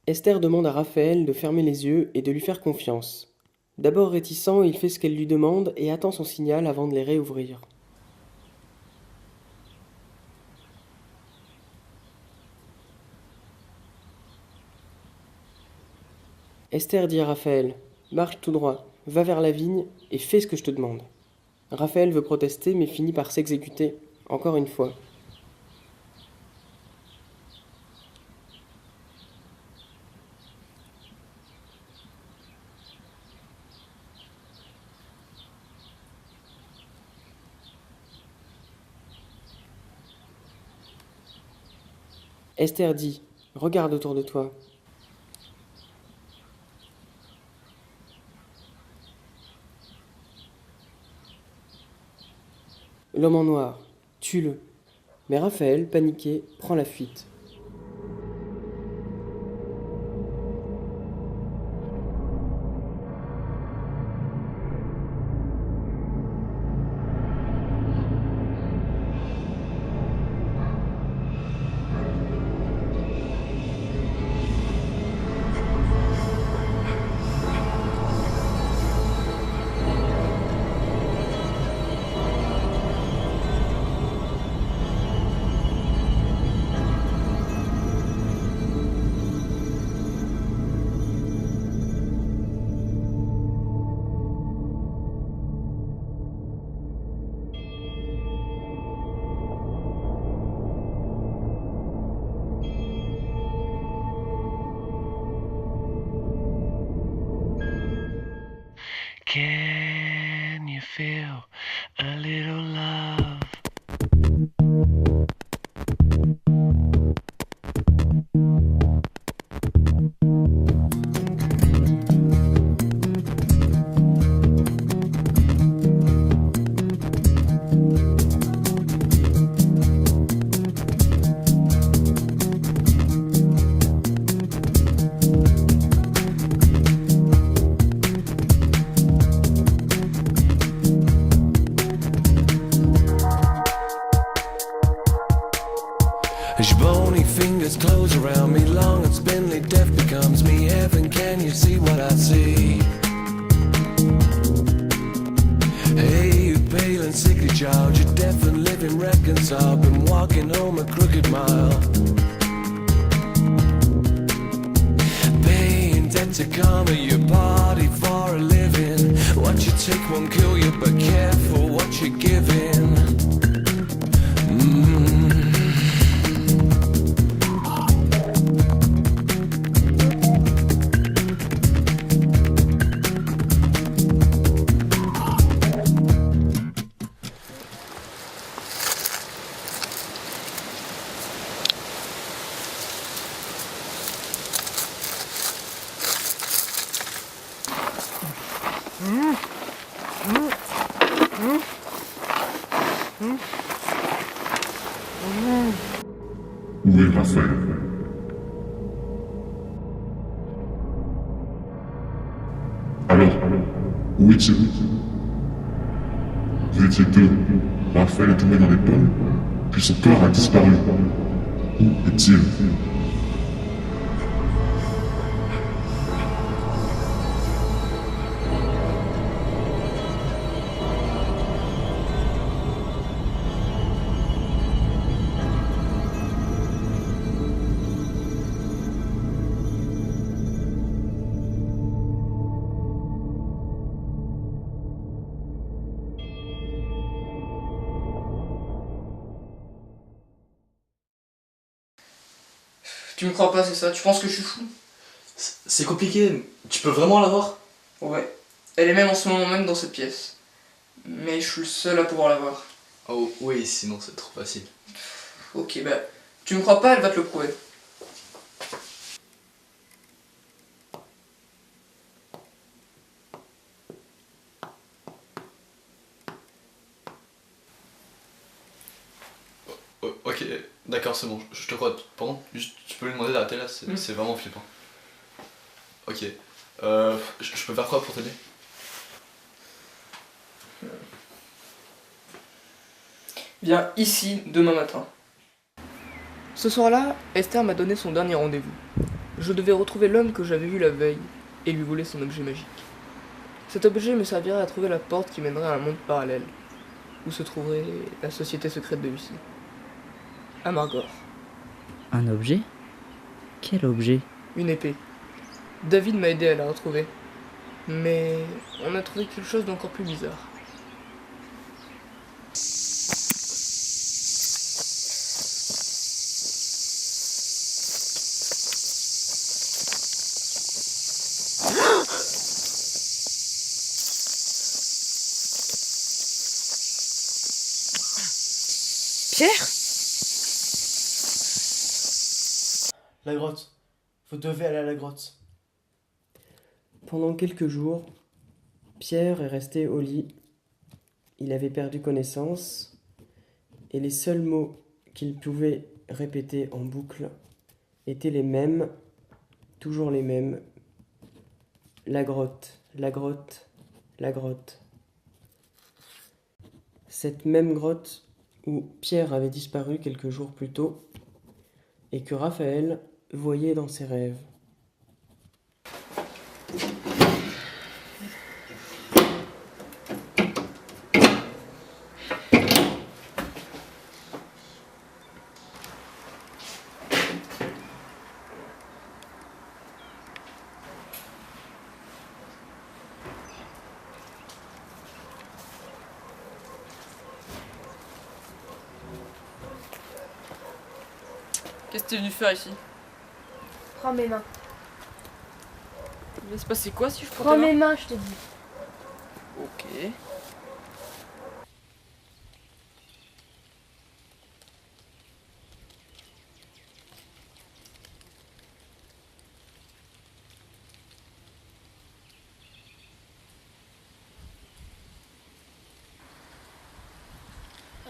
Esther demande à Raphaël de fermer les yeux et de lui faire confiance. D'abord réticent, il fait ce qu'elle lui demande et attend son signal avant de les réouvrir. Esther dit à Raphaël: marche tout droit, va vers la vigne et fais ce que je te demande. Raphaël veut protester mais finit par s'exécuter, encore une fois. Esther dit: regarde autour de toi. L'homme en noir, tue-le. Mais Raphaël, paniqué, prend la fuite. Can you feel a little love? His bony fingers close around me, long and spindly, death becomes me. Heaven, can you see what I see? Hey, you pale and sickly child, you're deaf and living reconciled, been walking home a crooked mile, paying debt to karma, your party for a living. What you take won't kill you, but careful what you're giving. Où est Raphaël? Alors, où est-il? Vous étiez deux. Raphaël est tombé dans les pommes, puis son corps a disparu. Où est-il? Tu me crois pas, c'est ça? Tu penses que je suis fou? C'est compliqué, tu peux vraiment l'avoir? Ouais. Elle est même en ce moment même dans cette pièce. Mais je suis le seul à pouvoir la voir. Oh oui, sinon c'est trop facile. Ok, bah, tu me crois pas, elle va te le prouver. Oh, ok, d'accord, c'est bon, je te crois. Pardon, juste, tu peux lui demander d'arrêter là, c'est vraiment flippant. Ok, je peux faire quoi pour t'aider? Viens ici demain matin. Ce soir-là, Esther m'a donné son dernier rendez-vous. Je devais retrouver l'homme que j'avais vu la veille et lui voler son objet magique. Cet objet me servirait à trouver la porte qui mènerait à un monde parallèle, où se trouverait la société secrète de Lucie. Amargor. Un objet? Quel objet? Une épée. David m'a aidé à la retrouver. Mais on a trouvé quelque chose d'encore plus bizarre. Pierre? La grotte. Vous devez aller à la grotte. Pendant quelques jours, Pierre est resté au lit. Il avait perdu connaissance et les seuls mots qu'il pouvait répéter en boucle étaient les mêmes, toujours les mêmes. La grotte, la grotte, la grotte. Cette même grotte où Pierre avait disparu quelques jours plus tôt et que Raphaël voyait dans ses rêves. Qu'est-ce que t'es venu faire ici? Prends mes mains. Il va se passer quoi si je prends Prends tes mes mains? mains, je te dis. Ok.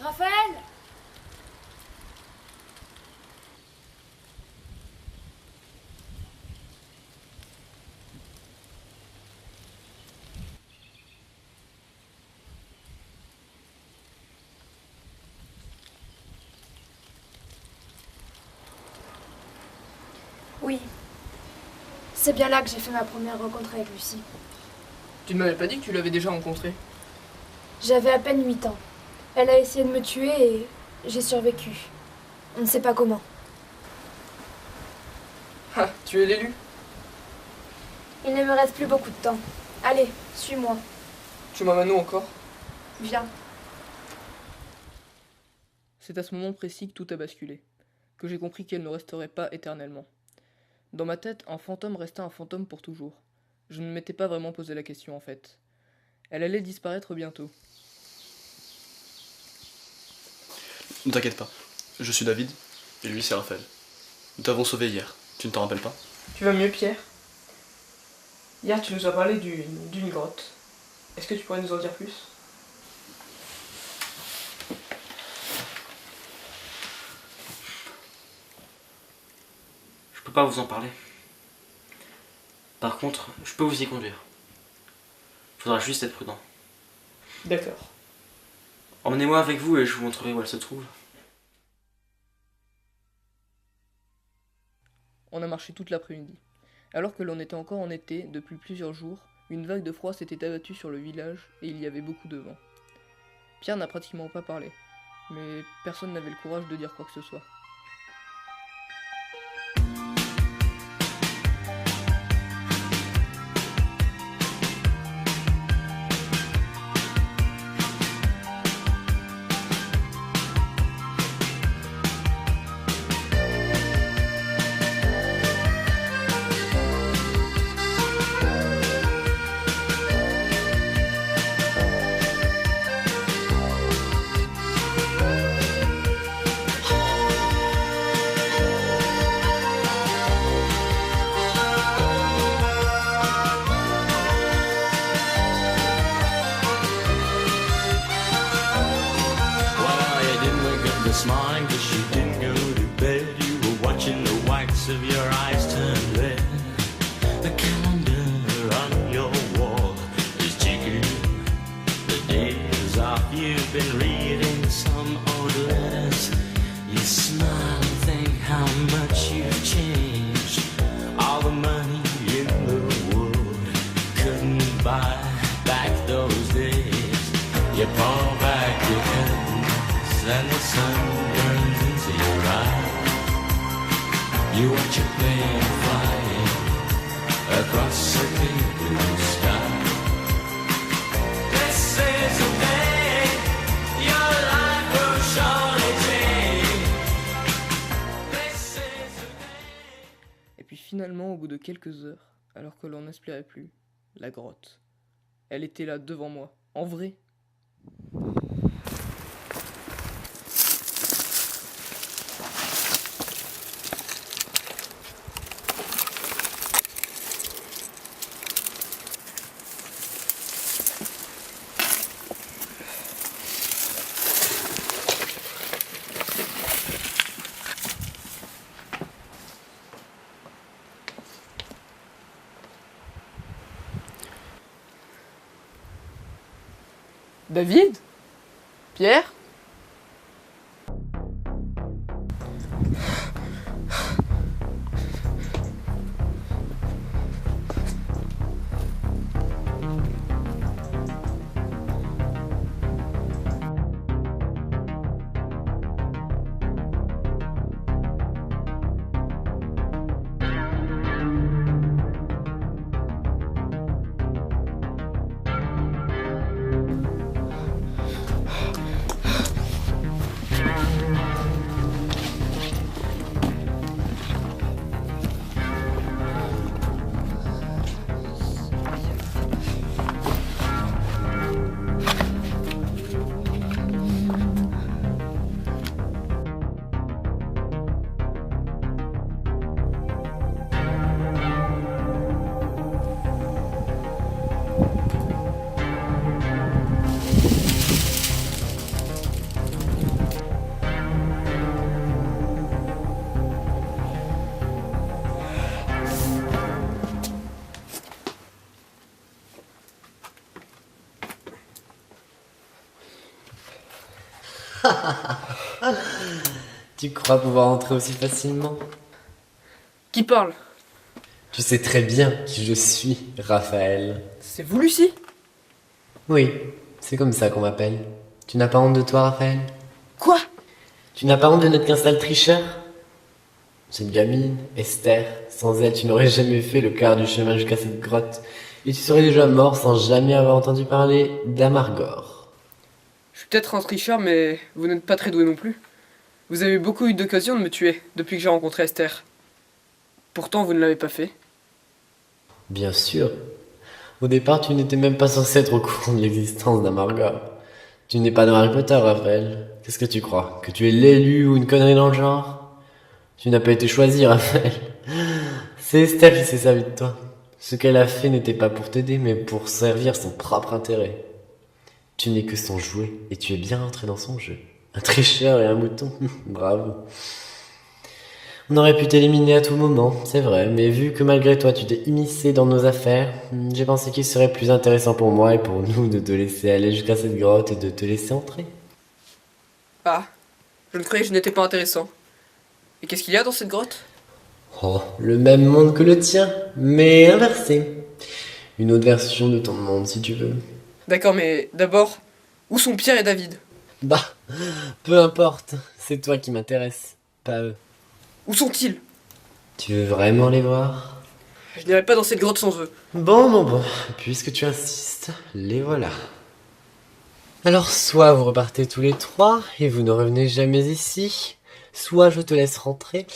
Raphaël! Oui. C'est bien là que j'ai fait ma première rencontre avec Lucie. Tu ne m'avais pas dit que tu l'avais déjà rencontré? J'avais à peine 8 ans. Elle a essayé de me tuer et j'ai survécu. On ne sait pas comment. Ah, tu es l'élu? Il ne me reste plus beaucoup de temps. Allez, suis-moi. Tu m'amènes où encore? Viens. C'est à ce moment précis que tout a basculé, que j'ai compris qu'elle ne resterait pas éternellement. Dans ma tête, un fantôme restait un fantôme pour toujours. Je ne m'étais pas vraiment posé la question en fait. Elle allait disparaître bientôt. Ne t'inquiète pas, je suis David, et lui c'est Raphaël. Nous t'avons sauvé hier, tu ne t'en rappelles pas? Tu vas mieux, Pierre? Hier, tu nous as parlé d'une grotte. Est-ce que tu pourrais nous en dire plus? Je peux pas vous en parler. Par contre, je peux vous y conduire. Faudra juste être prudent. D'accord. Emmenez-moi avec vous et je vous montrerai où elle se trouve. On a marché toute l'après-midi. Alors que l'on était encore en été, depuis plusieurs jours, une vague de froid s'était abattue sur le village et il y avait beaucoup de vent. Pierre n'a pratiquement pas parlé, mais personne n'avait le courage de dire quoi que ce soit. This morning, 'cause you didn't go to bed. You were watching the whites of your eyes turn red. The calendar on your wall is ticking. The days off, you've been reading some old letters. You smile and think how much you've changed. You watch a plane flying across the clear blue sky. This is the day your life will surely change. This is the day. Et puis finalement, au bout de quelques heures, alors que l'on n'espérait plus, la grotte. Elle était là devant moi, en vrai. David? Pierre? Tu crois pouvoir entrer aussi facilement? Qui parle? Tu sais très bien qui je suis, Raphaël. C'est vous, Lucie? Oui, c'est comme ça qu'on m'appelle. Tu n'as pas honte de toi, Raphaël? Quoi? Tu n'as pas honte de n'être qu'un sale tricheur? Cette gamine, Esther, sans elle, tu n'aurais jamais fait le quart du chemin jusqu'à cette grotte. Et tu serais déjà mort sans jamais avoir entendu parler d'Amargor. Je suis peut-être un tricheur, mais vous n'êtes pas très doué non plus. Vous avez beaucoup eu d'occasions de me tuer depuis que j'ai rencontré Esther. Pourtant, vous ne l'avez pas fait. Bien sûr. Au départ, tu n'étais même pas censé être au courant de l'existence d'Amargor. Tu n'es pas dans Harry Potter, Raphaël. Qu'est-ce que tu crois? Que tu es l'élu ou une connerie dans le genre? Tu n'as pas été choisi, Raphaël. C'est Esther qui s'est servie de toi. Ce qu'elle a fait n'était pas pour t'aider, mais pour servir son propre intérêt. Tu n'es que son jouet, et tu es bien entré dans son jeu. Un tricheur et un mouton. Bravo. On aurait pu t'éliminer à tout moment, c'est vrai, mais vu que malgré toi tu t'es immiscé dans nos affaires, j'ai pensé qu'il serait plus intéressant pour moi et pour nous de te laisser aller jusqu'à cette grotte et de te laisser entrer. Ah, je ne croyais que je n'étais pas intéressant. Et qu'est-ce qu'il y a dans cette grotte? Oh, le même monde que le tien, mais inversé. Une autre version de ton monde, si tu veux. D'accord, mais d'abord, où sont Pierre et David? Bah, peu importe, c'est toi qui m'intéresse, pas eux. Où sont-ils? Tu veux vraiment les voir? Je n'irai pas dans cette grotte sans eux. Bon, puisque tu insistes, les voilà. Alors soit vous repartez tous les trois et vous ne revenez jamais ici, soit je te laisse rentrer,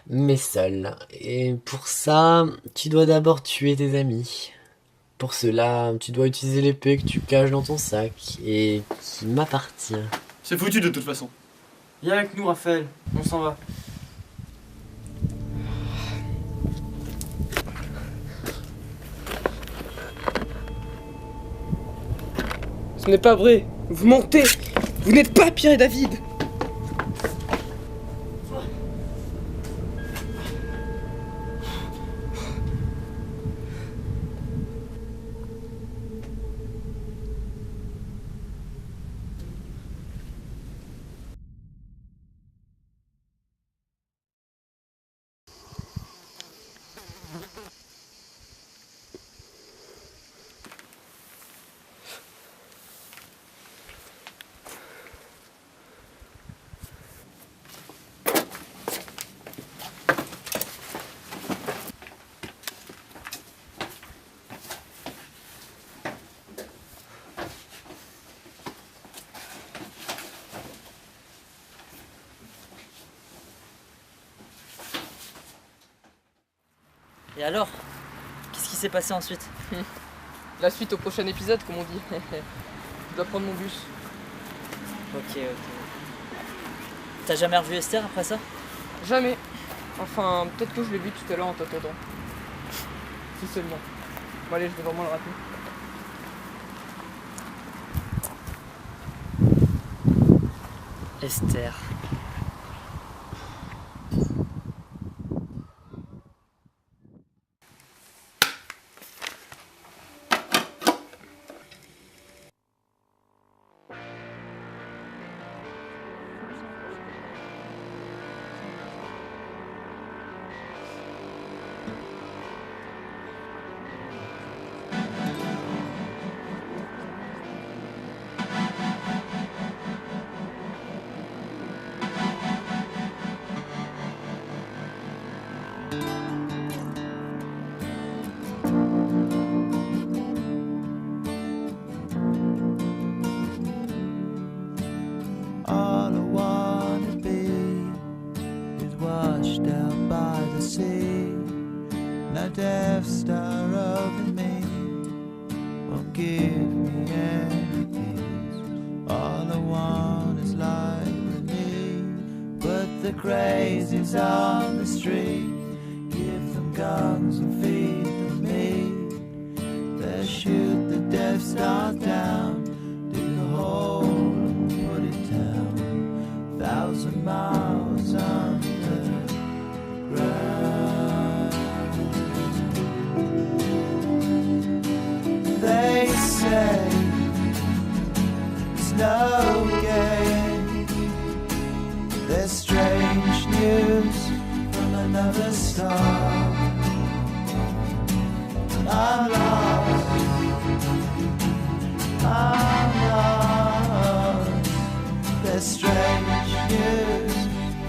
mais seul. Et pour ça, tu dois d'abord tuer tes amis. Pour cela, tu dois utiliser l'épée que tu caches dans ton sac et qui m'appartient. C'est foutu de toute façon. Viens avec nous, Raphaël, on s'en va. Ce n'est pas vrai. Vous mentez. Vous n'êtes pas Pierre et David. Et alors? Qu'est-ce qui s'est passé ensuite? La suite au prochain épisode, comme on dit. Je dois prendre mon bus. Ok. T'as jamais revu Esther après ça? Jamais. Enfin, peut-être que je l'ai vu tout à l'heure en t'attendant. Si seulement. Bon allez, je vais vraiment le rater. Esther. All I wanna be is washed out by the sea. No Death Star over me won't give me any peace. All I want is life with me, but the crazies on the street give them guns and feed them meat. They shoot the Death Star down, dig a hole and put it down, 1,000 miles underground. They say it's no game. There's strange news from another star. I'm lost. I'm lost. There's strange news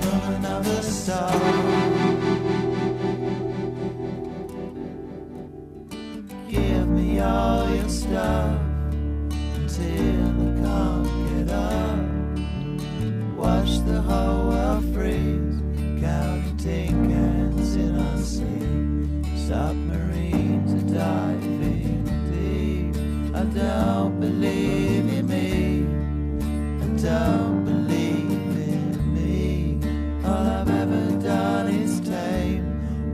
from another star. Give me all your stuff until I can't get up. Watch the whole world freeze, counting tin cans in our sleep. Submarines are diving deep. I don't believe in me. I don't believe in me. All I've ever done is tame.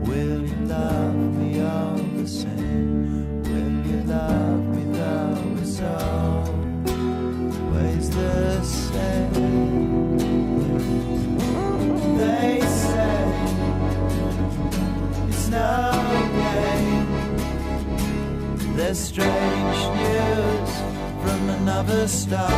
Will you love me all the same? Will you love me though it's always the same? They say it's no game. There's strange news from another star.